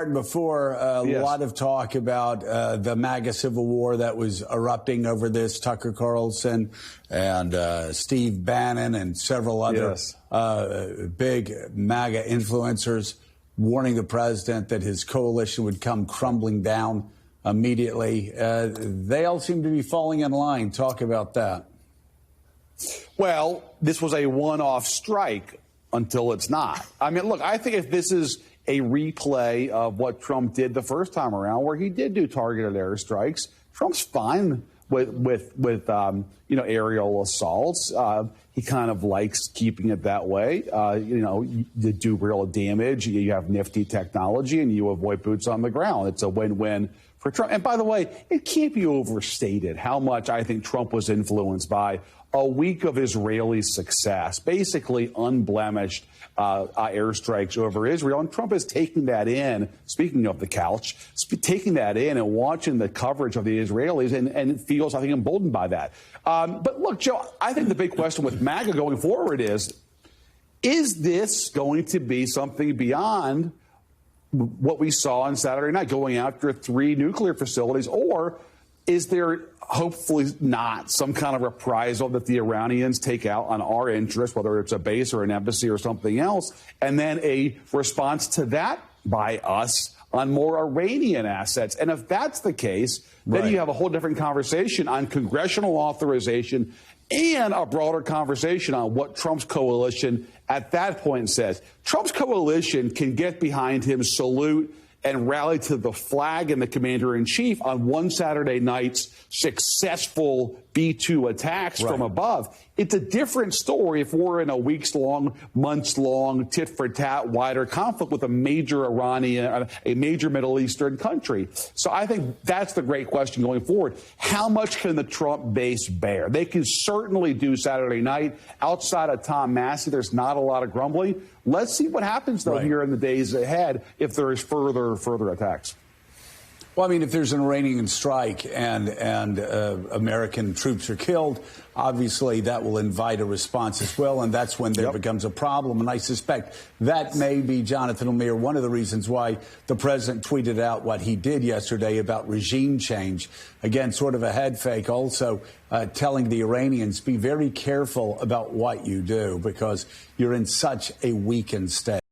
Before, a lot of talk about the MAGA civil war that was erupting over this. Tucker Carlson and Steve Bannon and several other big MAGA influencers warning the president that his coalition would come crumbling down immediately. They all seem to be falling in line. Talk about that. Well, this was a one-off strike until it's not. I mean, look, I think if this is a replay of what Trump did the first time around, where he did do targeted airstrikes, Trump's fine with aerial assaults. He kind of likes keeping it that way. You do real damage. You have nifty technology, and you avoid boots on the ground. It's a win-win for Trump. And by the way, it can't be overstated how much I think Trump was influenced by a week of Israeli success, basically unblemished airstrikes over Israel. And Trump is taking that in, speaking of the couch, taking that in and watching the coverage of the Israelis and feels, I think, emboldened by that. But look, Joe, I think the big question with MAGA going forward is this going to be something beyond what we saw on Saturday night, going after 3 nuclear facilities, or is there hopefully not some kind of reprisal that the Iranians take out on our interest, whether it's a base or an embassy or something else, and then a response to that by us on more Iranian assets? And if that's the case, then you have a whole different conversation on congressional authorization and a broader conversation on what Trump's coalition at that point says. Trump's coalition can get behind him, salute, and rally to the flag and the commander-in-chief on one Saturday night's successful B-2 attacks from above. It's a different story if we're in a weeks-long, months-long, tit-for-tat, wider conflict with a major Iranian, a major Middle Eastern country. So I think that's the great question going forward. How much can the Trump base bear? They can certainly do Saturday night. Outside of Tom Massey, there's not a lot of grumbling. Let's see what happens, though, here in the days ahead if there is further attacks. Well, I mean, if there's an Iranian strike and American troops are killed, obviously that will invite a response as well, and that's when there becomes a problem. And I suspect that may be, Jonathan O'Meara, one of the reasons why the president tweeted out what he did yesterday about regime change. Again, sort of a head fake, also telling the Iranians, be very careful about what you do because you're in such a weakened state.